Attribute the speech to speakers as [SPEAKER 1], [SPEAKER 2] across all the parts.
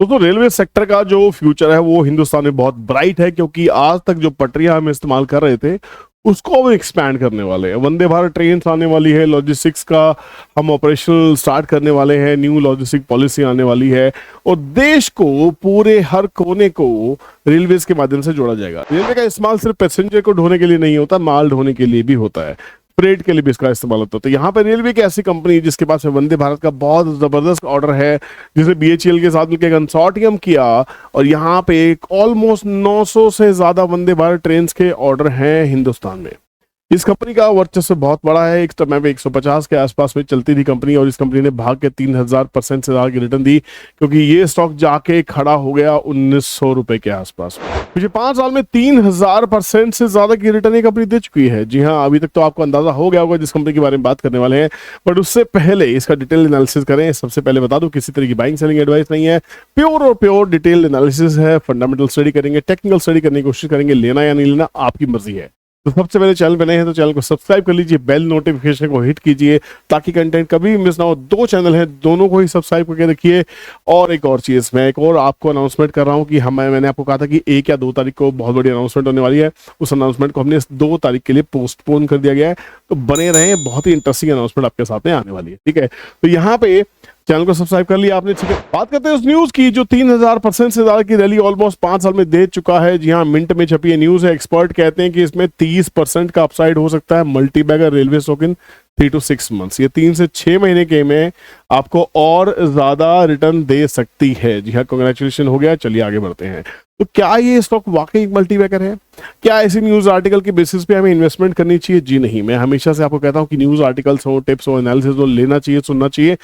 [SPEAKER 1] दोस्तों railway sector का जो फ्यूचर है वो हिंदुस्तान में बहुत ब्राइट है, क्योंकि आज तक जो पटरियां हम इस्तेमाल कर रहे थे उसको अब एक्सपैंड करने वाले हैं। वंदे भारत ट्रेन आने वाली है, लॉजिस्टिक्स का हम ऑपरेशनल स्टार्ट करने वाले हैं, न्यू लॉजिस्टिक पॉलिसी आने वाली है और देश को पूरे हर कोने को रेलवेज के माध्यम से जोड़ा जाएगा। रेलवे का इस्तेमाल सिर्फ पैसेंजर को ढोने के लिए नहीं होता, माल ढोने के लिए भी होता है, फ्रेट के लिए भी इसका इस्तेमाल होता है। तो यहाँ पर रेलवे की ऐसी कंपनी जिसके पास में वंदे भारत का बहुत जबरदस्त ऑर्डर है, जिसे बीएचईएल के साथ मिलकर कंसोर्टियम किया और यहाँ पे एक ऑलमोस्ट 900 से ज्यादा वंदे भारत ट्रेन के ऑर्डर हैं हिंदुस्तान में। इस कंपनी का वर्चस्व बहुत बड़ा है। एक समय पे 150 के आसपास में चलती थी कंपनी और इस कंपनी ने भाग के 3000% से ज्यादा की रिटर्न दी, क्योंकि ये स्टॉक जाके खड़ा हो गया 1900 रुपए के आसपास। पिछले 5 साल में 3000% से ज्यादा की रिटर्न ये कंपनी दे चुकी है। जी हाँ, अभी तक तो आपको अंदाजा हो गया होगा जिस कंपनी के बारे में बात करने वाले हैं, बट उससे पहले इसका डिटेल एनालिसिस करें। सबसे पहले बता दूं, किसी तरह की बाइंग सेलिंग एडवाइस नहीं है, प्योर और प्योर डिटेल एनालिसिस है। फंडामेंटल स्टडी करेंगे, टेक्निकल स्टडी करने की कोशिश करेंगे, लेना या नहीं लेना आपकी मर्जी है। तो सबसे पहले चैनल पे नए हैं तो चैनल को सब्सक्राइब कर लीजिए, बेल नोटिफिकेशन को हिट कीजिए ताकि कंटेंट कभी भी मिस ना हो। 2 चैनल हैं, दोनों को ही सब्सक्राइब करके रखिए। और एक और चीज, मैं एक और आपको अनाउंसमेंट कर रहा हूं कि मैंने आपको कहा था कि 1 या 2 तारीख को बहुत बड़ी अनाउंसमेंट होने वाली है। उस अनाउंसमेंट को हमने 2 तारीख के लिए पोस्टपोन कर दिया गया है, तो बने रहें, बहुत ही इंटरेस्टिंग अनाउंसमेंट आपके साथ में आने वाली है। ठीक है, तो यहाँ पे चैनल को सब्सक्राइब कर लिया आपने। ठीक है, बात करते हैं उस न्यूज की जो 3000% से ज्यादा की रैली ऑलमोस्ट 5 साल में दे चुका है। जी हाँ, मिंट में छपी है न्यूज है। एक्सपर्ट कहते हैं कि इसमें 30% का अपसाइड हो सकता है। Multi bagger railway stock in 3 to 6 months, ये 3 से 6 महीने के में आपको और ज्यादा रिटर्न दे सकती है। जी हाँ, कांग्रेचुलेशन हो गया। चलिए आगे बढ़ते हैं। तो क्या ये स्टॉक वाकई एक मल्टीबैगर है? क्या ऐसी न्यूज आर्टिकल के बेसिस पे हमें इन्वेस्टमेंट करनी चाहिए? जी नहीं, मैं हमेशा से आपको कहता हूं कि न्यूज आर्टिकल्स हो, टिप्स हो, एनालिसिस हो, लेना चाहिए, सुनना चाहिए,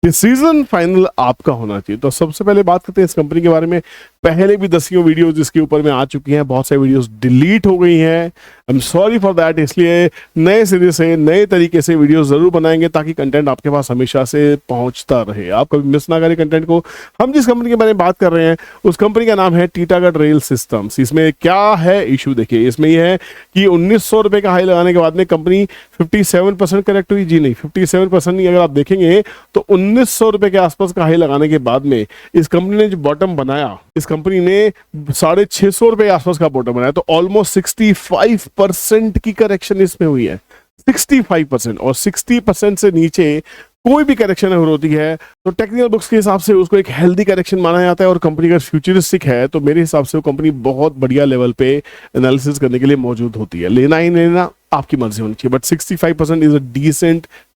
[SPEAKER 1] डिसीजन फाइनल आपका होना चाहिए। तो सबसे पहले बात करते हैं इस कंपनी के बारे में। पहले भी 10 वीडियोस जिसके ऊपर में आ चुकी हैं, बहुत सारी वीडियोस डिलीट हो गई हैं, I am sorry for that. इसलिए नए सिरे से नए तरीके से वीडियो जरूर बनाएंगे ताकि कंटेंट आपके पास हमेशा से पहुंचता रहे, आप कभी मिस ना करें कंटेंट को। हम जिस कंपनी के बारे में बात कर रहे हैं उस कंपनी का नाम है टीटागढ़ रेल सिस्टम्स। इसमें क्या है इशू, देखिए इसमें यह है कि 1900 रुपए का हाई लगाने के बाद में कंपनी 57% करेक्ट हुई। जी नहीं, 57% नहीं, अगर आप देखेंगे तो 1900 रुपए के आसपास का हाई लगाने के बाद में इस कंपनी ने जो बॉटम बनाया, इस कंपनी ने 650 रुपए के आसपास का बॉटम बनाया, तो ऑलमोस्ट 65% की करेक्शन इसमें हुई है। 65% और 60% से नीचे कोई भी करेक्शन अगर होती है तो टेक्निकल बुक्स के हिसाब से उसको एक हेल्दी करेक्शन माना जाता है। और कंपनी अगर फ्यूचरिस्टिक है तो मेरे हिसाब से वो कंपनी बहुत बढ़िया लेवल पे एनालिसिस करने के लिए मौजूद होती है। लेना ही लेना आपकी मर्जी होनी चाहिए, but 65% is a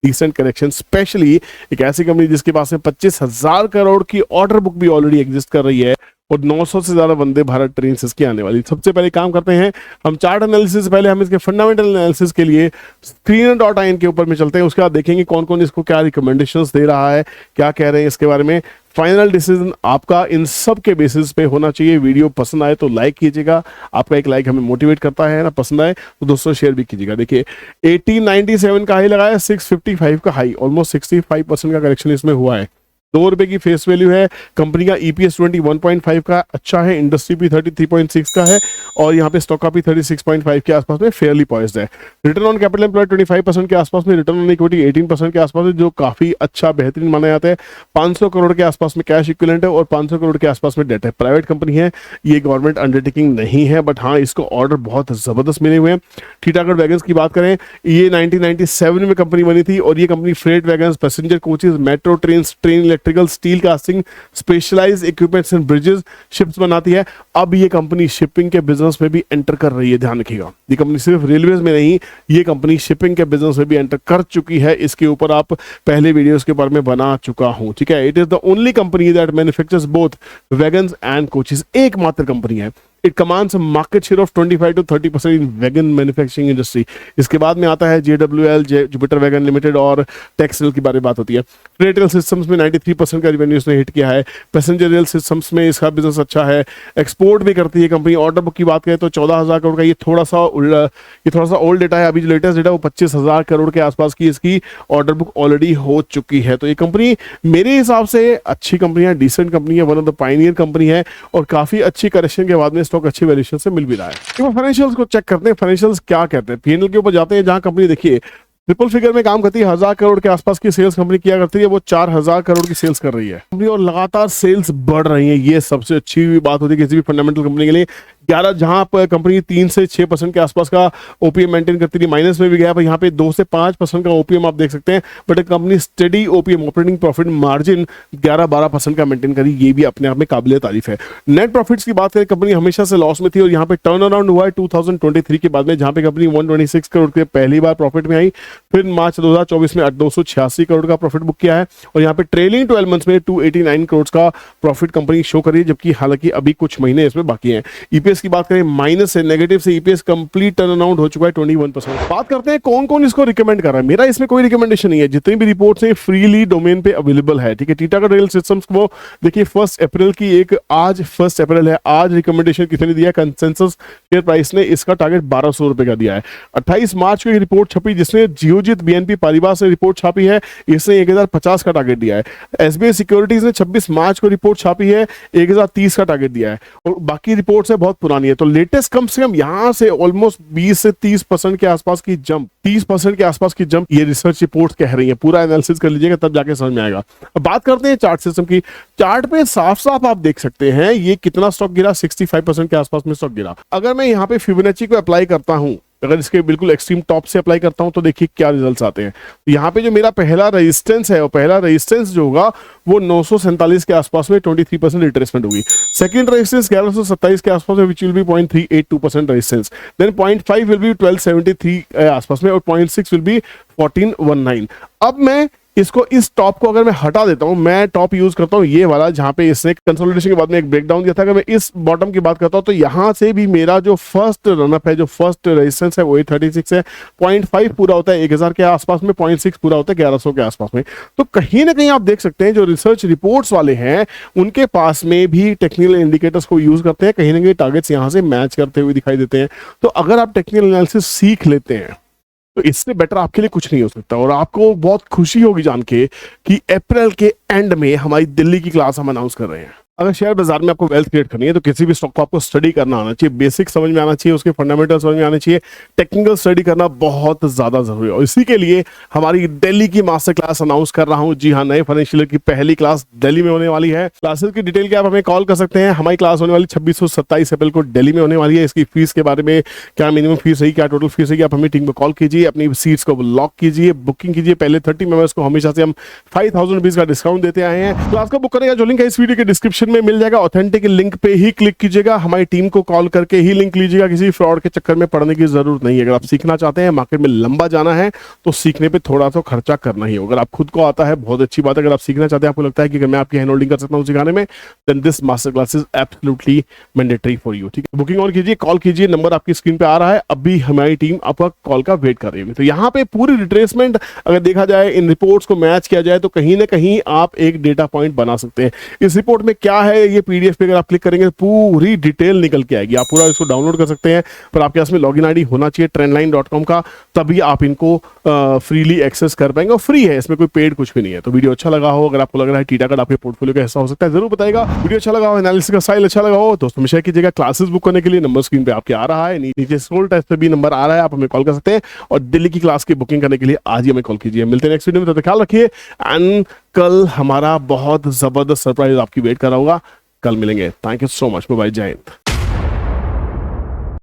[SPEAKER 1] decent correction, specially एक ऐसी कंपनी जिसके पास में 25,000 करोड़ की ऑर्डर बुक भी ऑलरेडी एग्जिस्ट कर रही है और 900 से ज्यादा वंदे भारत ट्रेन इसकी आने वाली। सबसे पहले काम करते हैं हम चार्ट एनालिसिस, पहले हम इसके फंडामेंटल एनालिसिस के लिए screener.in के ऊपर में चलते हैं। उसके बाद देखेंगे कौन कौन इसको क्या रिकमेंडेशंस दे रहा है, क्या कह रहे हैं इसके बारे में। फाइनल डिसीजन आपका इन सब के बेसिस पे होना चाहिए। वीडियो पसंद आए तो लाइक कीजिएगा, आपका एक लाइक हमें मोटिवेट करता है ना, पसंद आए तो दोस्तों शेयर भी कीजिएगा। देखिए 1897 का हाई लगाया, 655 का हाई, ऑलमोस्ट 65% का करेक्शन इसमें हुआ है। 2 रुपए की फेस वैल्यू है। कंपनी का ईपीएस 21.5 का अच्छा है, इंडस्ट्री भी 33.6 का है और यहाँ पे स्टॉक का भी 36.5 के आसपास में फेयरली पॉइज्ड है। रिटर्न ऑन कैपिटल एम्प्लॉयड 25% के आसपास में, रिटर्न ऑन इक्विटी 18% के आसपास में, जो काफी अच्छा बेहतरीन माना जाता है। 500 करोड़ के आसपास में कैश इक्विवेलेंट है और 500 करोड़ के आसपास में डेट है। प्राइवेट कंपनी है, ये गवर्नमेंट अंडरटेकिंग नहीं है, बट हाँ इसको ऑर्डर बहुत जबरदस्त मिले हुए हैं। टीटागढ़ वैगन्स की बात करें, ये 1997 में कंपनी बनी थी और ये company freight wagons, passenger coaches, metro train, electrical, steel casting, specialised equipments and bridges, ships बनाती है। अब ये कंपनी शिपिंग के बिजनेस में भी एंटर कर रही है, ध्यान रखिएगा। ये कंपनी सिर्फ रेलवेज में नहीं, ये कंपनी शिपिंग के बिजनेस में भी एंटर कर चुकी है। इसके ऊपर आप पहले वीडियोस के बारे में बना चुका हूं, ठीक है। It is the only company that manufactures both wagons and coaches, एकमात्र कंपनी है। It commands a market share of 25 to 30% in wagon manufacturing industry। इसके बाद में आता है JWL, जुपिटर वैगन लिमिटेड और टेक्सटाइल की बारे में बात होती है। फ्रेट रेल सिस्टम्स में 93% का रिवेन्यू इसने हिट किया है। पैसेंजर रेल सिस्टम्स में इसका बिजनेस अच्छा है, एक्सपोर्ट भी करती है कंपनी। ऑर्डर बुक की बात करें तो 14,000 करोड़ का, ये थोड़ा सा ओल्ड डेटा है। अभी जो लेटेस्ट डेटा वो 25,000 करोड़ के आसपास की इसकी ऑर्डर बुक ऑलरेडी हो चुकी है। तो ये कंपनी मेरे हिसाब से अच्छी कंपनी है, डिसेंट कंपनी है, one of the Pioneer company है और काफी अच्छी करेक्शन के बाद में स्टॉक अच्छी वैल्यूएशन से मिल भी रहा है। तो फाइनेंशियल्स को चेक करते हैं, फाइनेंशियल्स क्या कहते हैं। पीएनएल के ऊपर जाते हैं जहां कंपनी देखिए ट्रिपल फिगर में काम करती है, 1000 करोड़ के आसपास की सेल्स कंपनी किया करती है, वो 4000 करोड़ की सेल्स कर रही है कंपनी और लगातार सेल्स बढ़ रही है। ये सबसे अच्छी बात होती है किसी भी फंडामेंटल कंपनी के लिए। 11 जहां पर कंपनी 3 से 6% के आसपास का ओपीएम मेंटेन करती थी, माइनस में भी गया, पर यहाँ पे 2 से 5% का ओपीएम आप देख सकते हैं, but company steady OPM operating profit margin 11-12% का मेंटेन करी, ये भी अपने आप में काबिल तारीफ है। नेट प्रॉफिट्स की बात करें, कंपनी हमेशा से लॉस में थी और यहाँ पे टर्न अराउंड हुआ है 2023 के बाद में, जहां पे कंपनी 126 करोड़ के पहली बार प्रॉफिट में आई, फिर मार्च 2024 में 286 करोड़ का प्रॉफिट बुक किया है और यहाँ पे ट्रेलिंग 12 मंथ्स में 289 करोड़ का प्रॉफिट कंपनी शो करी है, जबकि हालांकि अभी कुछ महीने इसमें बाकी हैं। ईपीएस की बात करें, माइनस से नेगेटिव से ईपीएस कंप्लीट टर्न अराउंड हो चुका है 21%। बात करते हैं कौन कौन इसको रिकमेंड कर रहा है। मेरा इसमें कोई रिकमेंडेशन नहीं है, जितनी भी रिपोर्ट्स हैं फ्रीली डोमेन पे अवेलेबल है, ठीक है। टीटागढ़ रेल सिस्टम्स को देखिए 1 अप्रैल की एक, आज 1 अप्रैल है, आज रिकमेंडेशन किसी ने दिया, कंसेंसस शेयर प्राइस ने इसका टारगेट 1200 रुपए का दिया है। 28 मार्च को एक रिपोर्ट छपी जिसने जियोजित बीएनपी पारिवार से रिपोर्ट छापी है, इसने 1050 का टारगेट दिया है। एसबीआई सिक्योरिटीज ने 26 मार्च को रिपोर्ट छापी है, 1030 का टारगेट दिया है और बाकी रिपोर्ट्स है बहुत पुरानी है। तो लेटेस्ट कम से कम यहां से ऑलमोस्ट 20 से 30% के आसपास की जंप, 30% के आसपास की जंप ये रिसर्च रिपोर्ट कह रही है। पूरा एनालिसिस कर लीजिएगा तब जाके समझ में आएगा। अब बात करते हैं चार्ट सिस्टम की। चार्ट पे साफ साफ आप देख सकते हैं ये कितना स्टॉक गिरा, 65% के आसपास में स्टॉक गिरा। अगर मैं यहाँ पे फिबोनाची को अप्लाई करता हूं, अगर इसके बिल्कुल एक्सट्रीम टॉप से अप्लाई करता हूं तो देखिए क्या रिजल्ट्स आते हैं। तो यहाँ पे जो मेरा पहला रेजिस्टेंस है, और पहला रेजिस्टेंस जो होगा वो 947 के आसपास में 23% रिट्रेसमेंट होगी। सेकंड रेजिस्टेंस 1127 के आसपास में, which will be 0.382% resistance. Then 0.5 will be 1273 आसपास में और 0.6 विल बी 1419। अब मैं इसको, इस टॉप को अगर मैं हटा देता हूं, मैं टॉप यूज करता हूं ये वाला जहां पे इसने कंसोलिडेशन के बाद में एक ब्रेकडाउन दिया था। अगर मैं इस बॉटम की बात करता हूं तो यहां से भी मेरा जो फर्स्ट रनअप है, जो फर्स्ट रेजिस्टेंस है वो 836 है। 0.5 पूरा होता है 1000 के आसपास में, 0.6 पूरा होता है 1100 के आसपास में। तो कहीं ना कहीं आप देख सकते हैं जो रिसर्च रिपोर्ट्स वाले हैं उनके पास में भी टेक्निकल इंडिकेटर्स को यूज करते हैं, कहीं ना कहीं टारगेट्स यहां से मैच करते हुए दिखाई देते हैं। तो अगर आप टेक्निकल एनालिसिस सीख लेते हैं तो इससे बेटर आपके लिए कुछ नहीं हो सकता। और आपको बहुत खुशी होगी जान के कि अप्रैल के एंड में हमारी दिल्ली की क्लास हम अनाउंस कर रहे हैं। अगर शेयर बाजार में आपको वेल्थ क्रिएट करनी है तो किसी भी स्टॉक को आपको स्टडी करना आना चाहिए, बेसिक समझ में आना चाहिए, उसके फंडामेंटल समझ में आने चाहिए, टेक्निकल स्टडी करना बहुत ज्यादा जरूरी है। और इसी के लिए हमारी दिल्ली की मास्टर क्लास अनाउंस कर रहा हूं। जी हाँ, नए फाइनेंशियल की पहली क्लास दिल्ली में होने वाली है। क्लासेस की डिटेल के आप हमें कॉल कर सकते हैं। हमारी क्लास होने वाली 26 और 27 अप्रैल को दिल्ली में होने वाली है। इसकी फीस के बारे में, क्या मिनिमम फीस है, क्या टोटल फीस है, आप हमें टीम को कॉल कीजिए, अपनी सीट्स को लॉक कीजिए, बुकिंग कीजिए। पहले 30 मेंबर्स को हमेशा से हम 5000 रुपीज का डिस्काउंट देते आए हैं। क्लास को बुक करने का जो लिंक है इस वीडियो के डिस्क्रिप्शन में मिल जाएगा। ऑथेंटिक लिंक पे ही क्लिक कीजिएगा, हमारी टीम को कॉल करके ही लिंक लीजिएगा। किसी फ्रॉड के चक्कर में पड़ने की जरूरत नहीं है। अगर आप सीखना चाहते हैं, मार्केट में लंबा जाना है तो सीखने पे थोड़ा सा खर्चा करना ही होगा। अगर आप खुद को आता है बहुत अच्छी बात है। अगर आप सीखना चाहते हैं, आपको लगता है कि मैं आपकी हैंड होल्डिंग कर सकता हूं सिखाने में, then this master class is absolutely mandatory for you. ठीक है, बुकिंग ऑन कीजिए, कॉल कीजिए, नंबर आपकी स्क्रीन पे आ रहा है। अभी हमारी टीम आपका कॉल का वेट कर रही है। तो यहाँ पे पूरी रिट्रेसमेंट अगर देखा जाए, इन रिपोर्ट्स को मैच किया जाए तो कहीं ना कहीं आप एक डेटा पॉइंट बना सकते हैं। इस रिपोर्ट में क्या है, ये पीडीएफ पे अगर आप क्लिक करेंगे पूरी डिटेल निकल के आएगी। आप पूरा इसको डाउनलोड कर सकते हैं, पर आपके पास में लॉगिन आईडी होना चाहिए trendline.com का, तभी आप इनको फ्रीली एक्सेस कर पाएंगे। और फ्री है, इसमें कोई पेड कुछ भी नहीं है। तो वीडियो अच्छा लगा हो, अगर आपको लग रहा है टीटागढ़ आपके पोर्टफोलियो का हिस्सा हो सकता है, जरूर बताएगा। वीडियो अच्छा लगा हो, एनालिसिस का स्टाइल अच्छा लगा हो, दोस्तों में शेयर कीजिएगा। क्लासेस बुक करने के लिए नंबर स्क्रीन पे आपके आ रहा है, नीचे स्क्रॉल टेस्ट पे भी नंबर आ रहा है, आप हमें कॉल कर सकते हैं। और दिल्ली की क्लास की बुकिंग करने के लिए आज ही हमें कॉल कीजिए। मिलते हैं नेक्स्ट वीडियो में, तब तक ख्याल रखिए। एंड कल हमारा बहुत जबरदस्त सरप्राइज आपकी वेट कर रहा होगा। कल मिलेंगे। Thank you so much. Bye bye, जय हिंद।